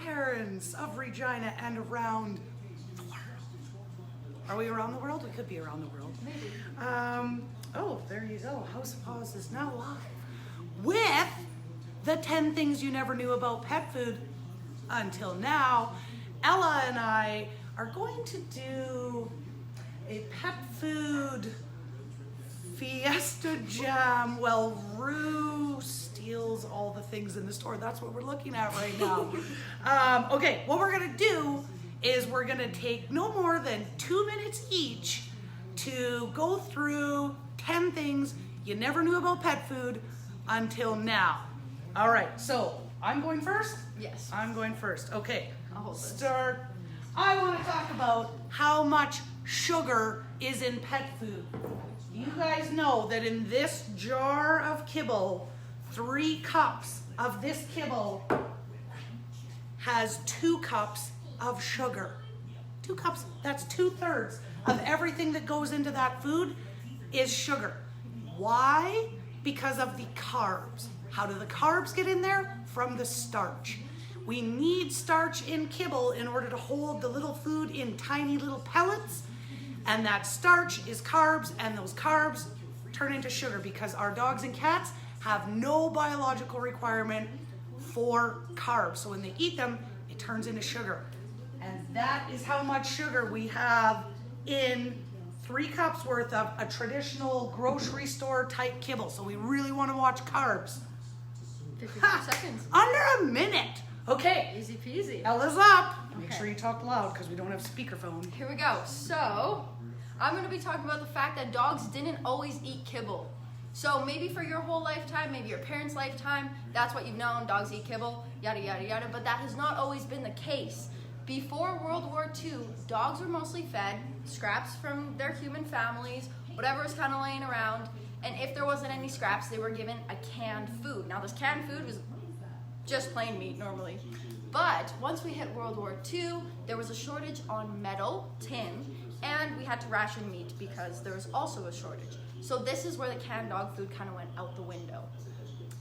parents of Regina and around the world. Are we around the world? We could be around the world. Maybe. Oh, there you go. House of Paws is now live with the 10 things you never knew about pet food until now. Ella and I are going to do a pet food fiesta jam. Well, Rue steals all the things in the store. That's what we're looking at right now. Okay, what we're gonna do is we're gonna take no more than 2 minutes each to go through 10 things you never knew about pet food until now. All right, so I'm going first? Yes. I'm going first. Okay. I'll hold this. Start. I want to talk about how much sugar is in pet food. You guys know that in this jar of kibble, 3 cups of this kibble has 2 cups of sugar. 2 cups, that's 2/3 of everything that goes into that food is sugar. Why? Because of the carbs. How do the carbs get in there? From the starch. We need starch in kibble in order to hold the little food in tiny little pellets, and that starch is carbs, and those carbs turn into sugar because our dogs and cats have no biological requirement for carbs. So when they eat them, it turns into sugar. And that is how much sugar we have in 3 cups worth of a traditional grocery store type kibble. So we really want to watch carbs. 55 seconds. Under a minute. Okay, Easy peasy. Ella's up. Make Okay. sure you talk loud because we don't have speakerphone. Here we go. So, I'm going to be talking about the fact that dogs didn't always eat kibble. So maybe for your whole lifetime, maybe your parents' lifetime, that's what you've known, dogs eat kibble, yada, yada, yada, but that has not always been the case. Before World War II, dogs were mostly fed scraps from their human families, whatever was kind of laying around, and if there wasn't any scraps, they were given a canned food. Now this canned food was just plain meat normally. But once we hit World War II, there was a shortage on metal, tin, and we had to ration meat because there was also a shortage. So this is where the canned dog food kind of went out the window.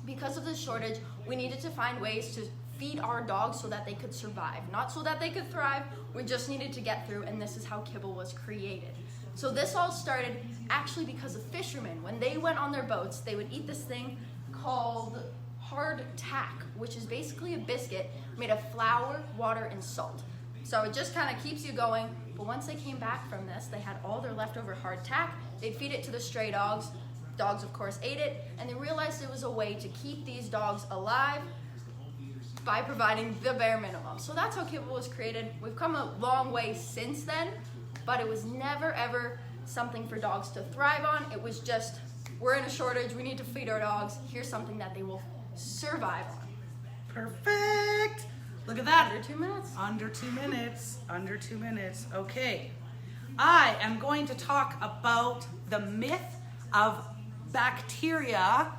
Because of this shortage, we needed to find ways to feed our dogs so that they could survive. Not so that they could thrive, we just needed to get through, and this is how kibble was created. So this all started actually because of fishermen. When they went on their boats, they would eat this thing called hardtack, which is basically a biscuit made of flour, water, and salt. So it just kind of keeps you going. But once they came back from this, they had all their leftover hardtack. They'd feed it to the stray dogs. Dogs, of course, ate it, and they realized there was a way to keep these dogs alive by providing the bare minimum. So that's how kibble was created. We've come a long way since then, but it was never ever something for dogs to thrive on. It was just, we're in a shortage, we need to feed our dogs. Here's something that they will survive on. Perfect. Look at that. Under 2 minutes. Under 2 minutes. Under 2 minutes. Okay. I am going to talk about the myth of bacteria.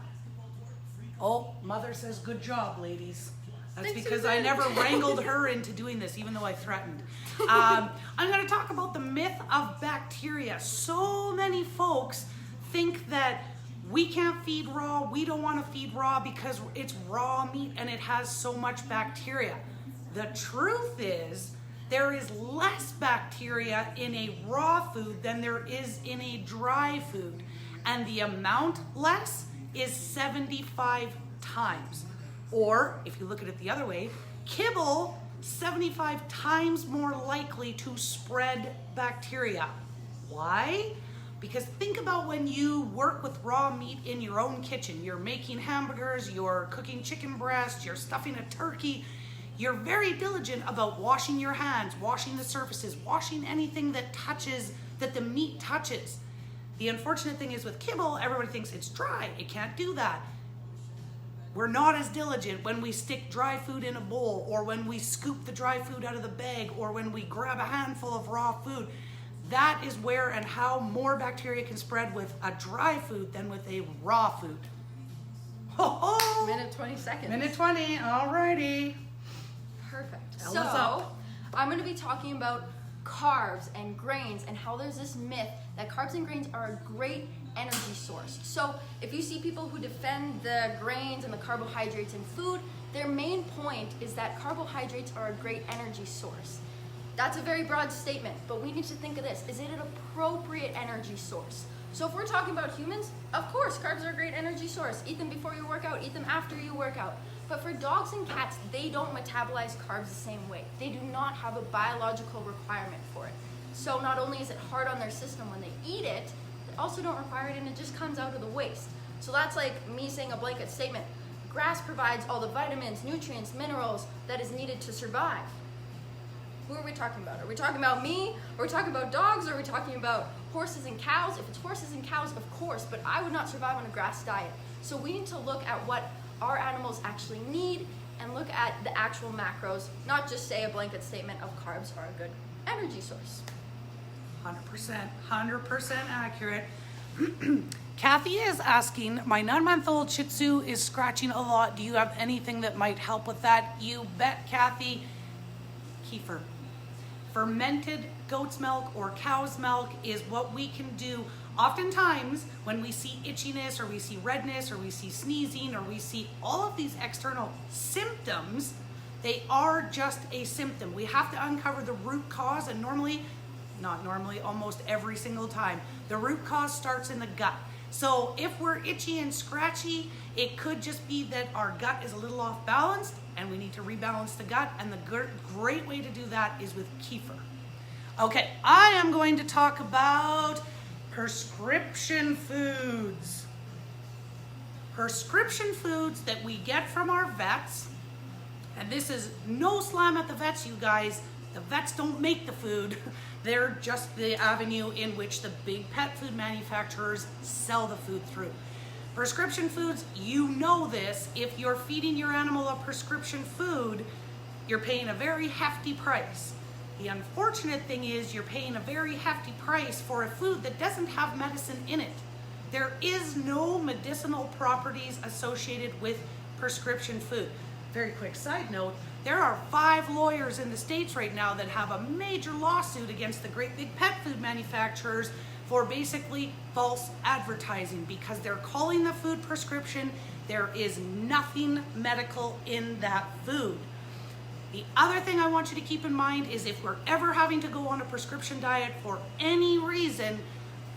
Oh, Mother says good job, ladies. That's Thanks, because Susan. I never wrangled her into doing this, even though I threatened. I'm going to talk about the myth of bacteria. So many folks think that we can't feed raw, we don't want to feed raw because it's raw meat and it has so much bacteria. The truth is, there is less bacteria in a raw food than there is in a dry food. And the amount less is 75 times. Or, if you look at it the other way, kibble, 75 times more likely to spread bacteria. Why? Because think about when you work with raw meat in your own kitchen. You're making hamburgers, you're cooking chicken breast, you're stuffing a turkey. You're very diligent about washing your hands, washing the surfaces, washing anything that the meat touches. The unfortunate thing is with kibble, everybody thinks it's dry. It can't do that. We're not as diligent when we stick dry food in a bowl, or when we scoop the dry food out of the bag, or when we grab a handful of raw food. That is where and how more bacteria can spread with a dry food than with a raw food. Ho ho! Minute 20 seconds. Minute 20, alrighty. Perfect. Ella's So, up. I'm going to be talking about carbs and grains and how there's this myth that carbs and grains are a great energy source. So if you see people who defend the grains and the carbohydrates in food, their main point is that carbohydrates are a great energy source. That's a very broad statement, but we need to think of this. Is it an appropriate energy source? So if we're talking about humans, of course, carbs are a great energy source. Eat them before you work out, eat them after you work out. But for dogs and cats, they don't metabolize carbs the same way. They do not have a biological requirement for it. So not only is it hard on their system when they eat it, they also don't require it and it just comes out of the waste. So that's like me saying a blanket statement. Grass provides all the vitamins, nutrients, minerals that is needed to survive. Who are we talking about? Are we talking about me? Are we talking about dogs? Are we talking about horses and cows? If it's horses and cows, of course, but I would not survive on a grass diet. So we need to look at what our animals actually need and look at the actual macros, not just say a blanket statement of carbs are a good energy source. 100% accurate. Kathy is asking, my 9-month-old Shih Tzu is scratching a lot. Do you have anything that might help with that? You bet, Kathy. Kefir. Fermented goat's milk or cow's milk is what we can do. Oftentimes, when we see itchiness or we see redness or we see sneezing or we see all of these external symptoms, they are just a symptom. We have to uncover the root cause, and almost every single time, the root cause starts in the gut. So if we're itchy and scratchy, it could just be that our gut is a little off balanced and we need to rebalance the gut, and the great way to do that is with kefir. Okay, I am going to talk about prescription foods. Prescription foods that we get from our vets, and this is no slam at the vets, you guys. The vets don't make the food. They're just the avenue in which the big pet food manufacturers sell the food through. Prescription foods, you know this, if you're feeding your animal a prescription food, you're paying a very hefty price. The unfortunate thing is you're paying a very hefty price for a food that doesn't have medicine in it. There is no medicinal properties associated with prescription food. Very quick side note, there are 5 lawyers in the States right now that have a major lawsuit against the great big pet food manufacturers for basically false advertising because they're calling the food prescription. There is nothing medical in that food. The other thing I want you to keep in mind is if we're ever having to go on a prescription diet for any reason,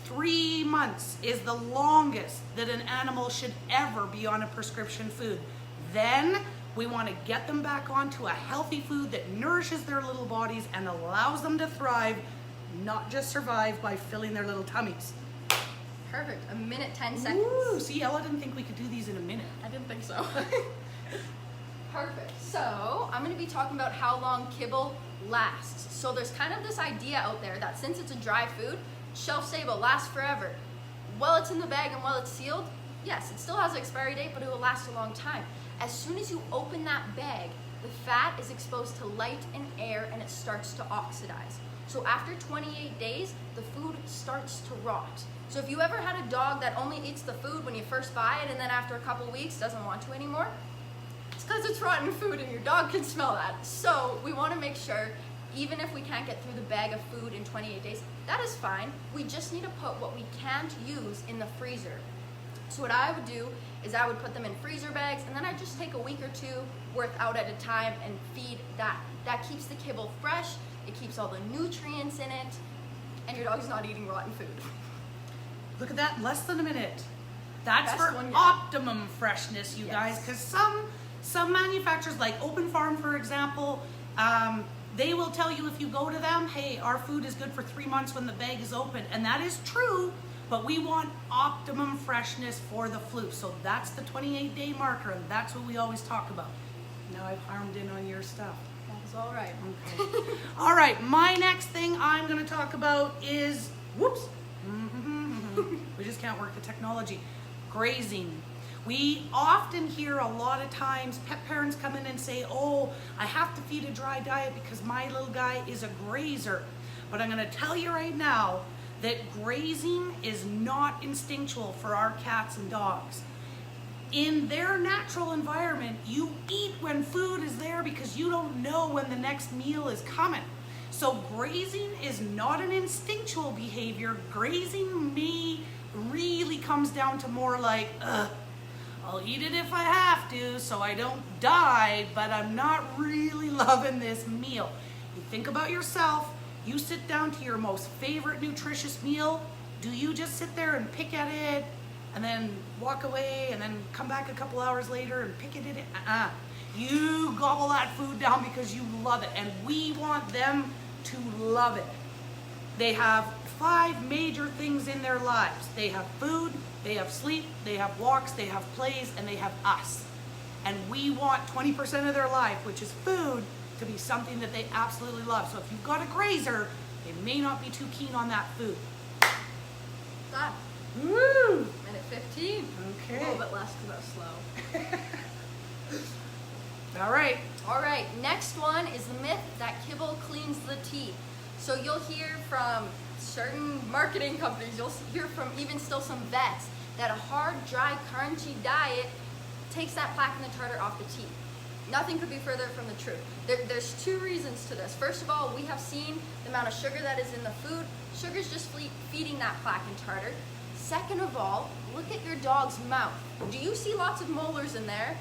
3 months is the longest that an animal should ever be on a prescription food. Then we want to get them back onto a healthy food that nourishes their little bodies and allows them to thrive, not just survive by filling their little tummies. Perfect. A minute, 10 seconds. Ooh, see, Ella didn't think we could do these in a minute. I didn't think so. Perfect. So I'm going to be talking about how long kibble lasts. So there's kind of this idea out there that since it's a dry food, shelf stable, lasts forever. While it's in the bag and while it's sealed, yes, it still has an expiry date, but it will last a long time. As soon as you open that bag, the fat is exposed to light and air and it starts to oxidize. So after 28 days, the food starts to rot. So if you ever had a dog that only eats the food when you first buy it and then after a couple weeks doesn't want to anymore, it's because it's rotten food and your dog can smell that. So we want to make sure, even if we can't get through the bag of food in 28 days, that is fine. We just need to put what we can't use in the freezer. So what I would do is I would put them in freezer bags and then I just take a week or 2 worth out at a time and feed that. That keeps the kibble fresh, it keeps all the nutrients in it, and your dog's not eating rotten food. Look at that, less than a minute. That's Best for one yet. optimum freshness, you Yes. guys, because some manufacturers, like Open Farm, for example, they will tell you if you go to them, hey, our food is good for 3 months when the bag is open, and that is true, but we want optimum freshness for the floof. So that's the 28-day marker, and that's what we always talk about. Now I've harmed in on your stuff. That was all right. Okay. All right, my next thing I'm going to talk about is, whoops, we just can't work the technology, grazing. We often hear a lot of times pet parents come in and say, oh, I have to feed a dry diet because my little guy is a grazer. But I'm going to tell you right now that grazing is not instinctual for our cats and dogs. In their natural environment, you eat when food is there because you don't know when the next meal is coming. So grazing is not an instinctual behavior. Grazing may really comes down to more like, ugh, I'll eat it if I have to so I don't die, but I'm not really loving this meal. You think about yourself, you sit down to your most favorite nutritious meal, do you just sit there and pick at it and then walk away and then come back a couple hours later and pick at it? You gobble that food down because you love it, and we want them to love it. They have 5 major things in their lives. They have food, they have sleep, they have walks, they have plays, and they have us. And we want 20% of their life, which is food, to be something that they absolutely love. So if you've got a grazer, they may not be too keen on that food. Done. Woo! Minute 15. Okay. A little bit less because I was slow. All right. All right, next one is the myth that kibble cleans the teeth. So you'll hear from certain marketing companies, you'll hear from even still some vets, that a hard, dry, crunchy diet takes that plaque and the tartar off the teeth. Nothing could be further from the truth. There's 2 reasons to this. First of all, we have seen the amount of sugar that is in the food. Sugar's just feeding that plaque and tartar. Second of all, look at your dog's mouth. Do you see lots of molars in there?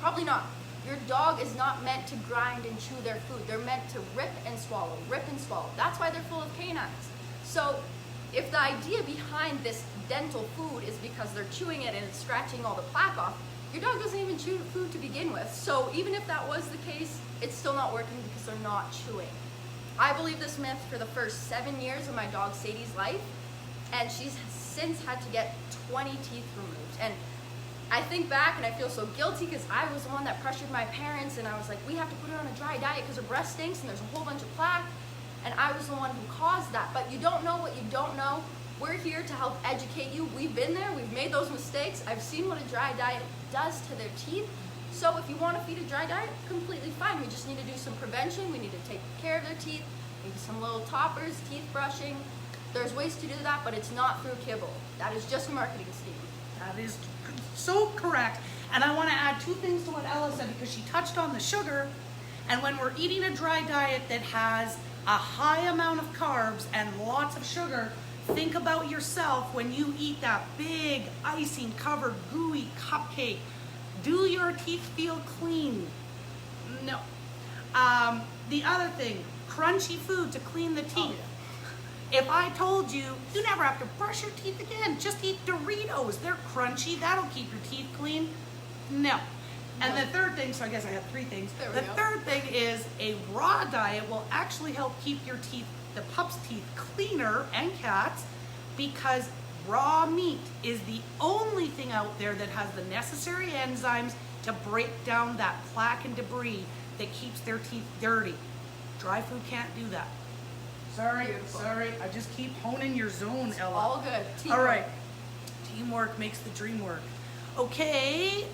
Probably not. Your dog is not meant to grind and chew their food. They're meant to rip and swallow, rip and swallow. That's why they're full of canines. So if the idea behind this dental food is because they're chewing it and it's scratching all the plaque off, your dog doesn't even chew food to begin with. So even if that was the case, it's still not working because they're not chewing. I believe this myth for the first 7 years of my dog Sadie's life, and she's since had to get 20 teeth removed. And I think back and I feel so guilty because I was the one that pressured my parents, and I was like, we have to put her on a dry diet because her breath stinks and there's a whole bunch of plaque, and I was the one who caused that. But you don't know what you don't know. We're here to help educate you. We've been there, we've made those mistakes. I've seen what a dry diet does to their teeth. So if you want to feed a dry diet, completely fine. We just need to do some prevention. We need to take care of their teeth, maybe some little toppers, teeth brushing. There's ways to do that, but it's not through kibble. That is just a marketing scheme. That is so correct. And I want to add 2 things to what Ella said, because she touched on the sugar. And when we're eating a dry diet that has a high amount of carbs and lots of sugar, think about yourself when you eat that big icing covered gooey cupcake. Do your teeth feel clean? No. The other thing, crunchy food to clean the teeth. Oh, yeah. If I told you, you never have to brush your teeth again, just eat Doritos. They're crunchy, that'll keep your teeth clean. No. And the third thing, so I guess I have 3 things. There we The go. third thing is a raw diet will actually help keep your teeth, the pup's teeth, cleaner, and cats, because raw meat is the only thing out there that has the necessary enzymes to break down that plaque and debris that keeps their teeth dirty. Dry food can't do that. Sorry, Beautiful. sorry. I just keep honing your zone, Ella. All good. Teamwork. All right. Teamwork makes the dream work. Okay.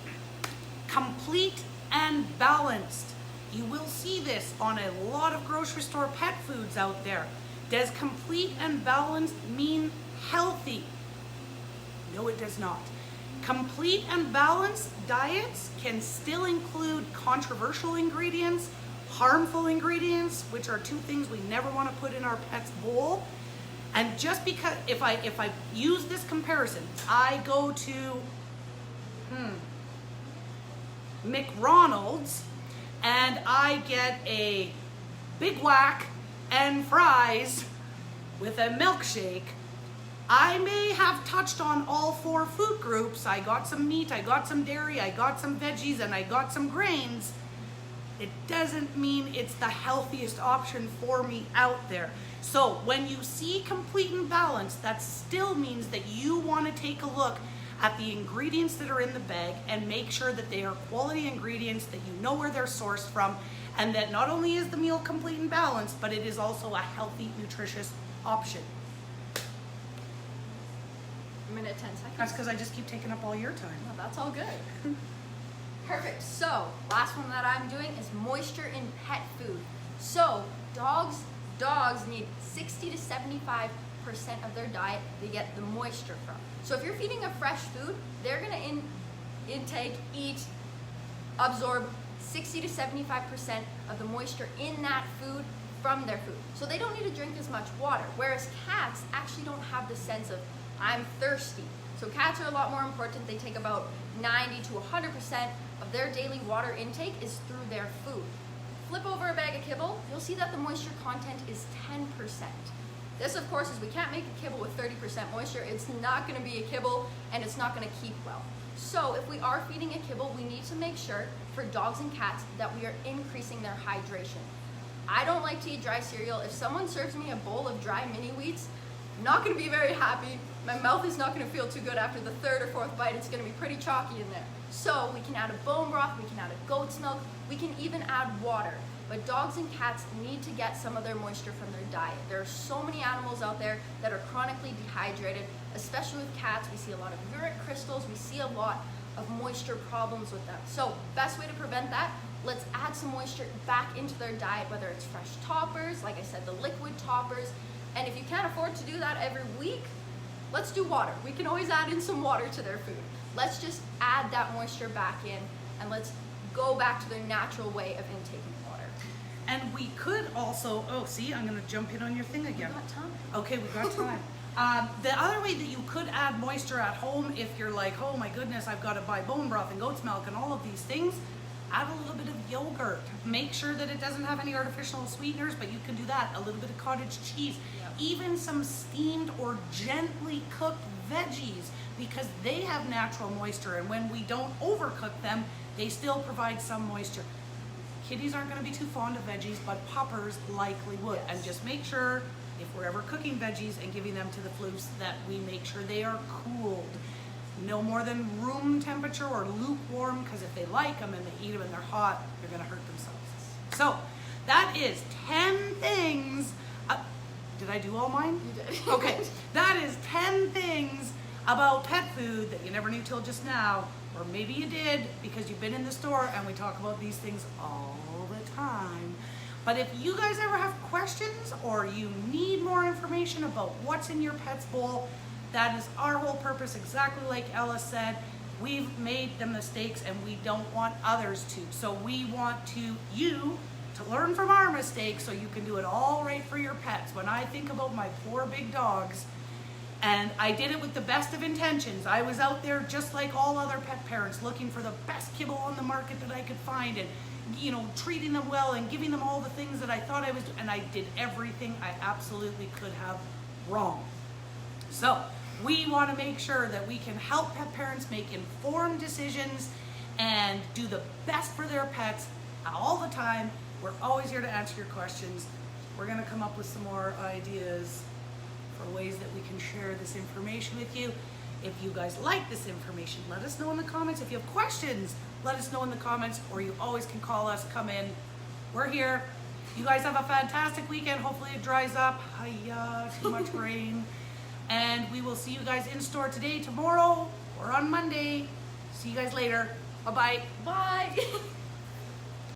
Complete and balanced. You will see this on a lot of grocery store pet foods out there. Does complete and balanced mean healthy? No, it does not. Complete and balanced diets can still include controversial ingredients, harmful ingredients, which are 2 things we never want to put in our pet's bowl. And just because, if I use this comparison, I go to McDonald's and I get a Big Whack and fries with a milkshake, I may have touched on all 4 food groups. I got some meat, I got some dairy, I got some veggies, and I got some grains. It doesn't mean it's the healthiest option for me out there. So when you see complete and balanced, that still means that you want to take a look at the ingredients that are in the bag and make sure that they are quality ingredients, that you know where they're sourced from, and that not only is the meal complete and balanced, but it is also a healthy, nutritious option. Minute 10 seconds. That's because I just keep taking up all your time. No, that's all good. Perfect. So, last one that I'm doing is moisture in pet food. So, dogs need 60 to 75% of their diet they get the moisture from. So if you're feeding a fresh food, they're gonna absorb 60 to 75% of the moisture in that food from their food. So they don't need to drink as much water. Whereas cats actually don't have the sense of I'm thirsty. So cats are a lot more important. They take about 90 to 100% of their daily water intake is through their food. Flip over a bag of kibble, you'll see that the moisture content is 10%. This, of course, is we can't make a kibble with 30% moisture. It's not gonna be a kibble and it's not gonna keep well. So if we are feeding a kibble, we need to make sure for dogs and cats that we are increasing their hydration. I don't like to eat dry cereal. If someone serves me a bowl of dry mini wheats, I'm not gonna be very happy. My mouth is not gonna feel too good after the third or fourth bite. It's gonna be pretty chalky in there. So we can add a bone broth, we can add a goat's milk, we can even add water. But dogs and cats need to get some of their moisture from their diet. There are so many animals out there that are chronically dehydrated, especially with cats. We see a lot of uric crystals, we see a lot of moisture problems with them. So best way to prevent that, let's add some moisture back into their diet, whether it's fresh toppers, like I said, the liquid toppers. And if you can't afford to do that every week, let's do water. We can always add in some water to their food. Let's just add that moisture back in and let's go back to their natural way of intaking water. And we could also, oh, see, I'm gonna jump in on your thing again. We got time. Okay, we got time. The other way that you could add moisture at home, if you're like, oh my goodness, I've got to buy bone broth and goat's milk and all of these things, add a little bit of yogurt. Make sure that it doesn't have any artificial sweeteners, but you can do that. A little bit of cottage cheese, even some steamed or gently cooked veggies, because they have natural moisture, and when we don't overcook them, they still provide some moisture. Kitties aren't going to be too fond of veggies, but puppers likely would. Yes. And just make sure, if we're ever cooking veggies and giving them to the floofs, that we make sure they are cooled. No more than room temperature or lukewarm, because if they like them and they eat them and they're hot, they're going to hurt themselves. So that is 10 things. Did I do all mine? You did. Okay, that is 10 things about pet food that you never knew till just now, or maybe you did because you've been in the store and we talk about these things all the time. But if you guys ever have questions or you need more information about what's in your pet's bowl, that is our whole purpose, exactly like Ella said. We've made the mistakes and we don't want others to. So we want you to learn from our mistakes so you can do it all right for your pets. When I think about my poor big dogs, and I did it with the best of intentions. I was out there just like all other pet parents, looking for the best kibble on the market that I could find, and treating them well and giving them all the things that I thought I was doing, and I did everything I absolutely could have wrong. So we want to make sure that we can help pet parents make informed decisions and do the best for their pets all the time. We're always here to answer your questions. We're going to come up with some more ideas for ways that we can share this information with you. If you guys like this information, let us know in the comments. If you have questions, let us know in the comments, or you always can call us, come in. We're here. You guys have a fantastic weekend. Hopefully it dries up. Hiya, too much rain. And we will see you guys in store today, tomorrow, or on Monday. See you guys later. Bye-bye. Bye.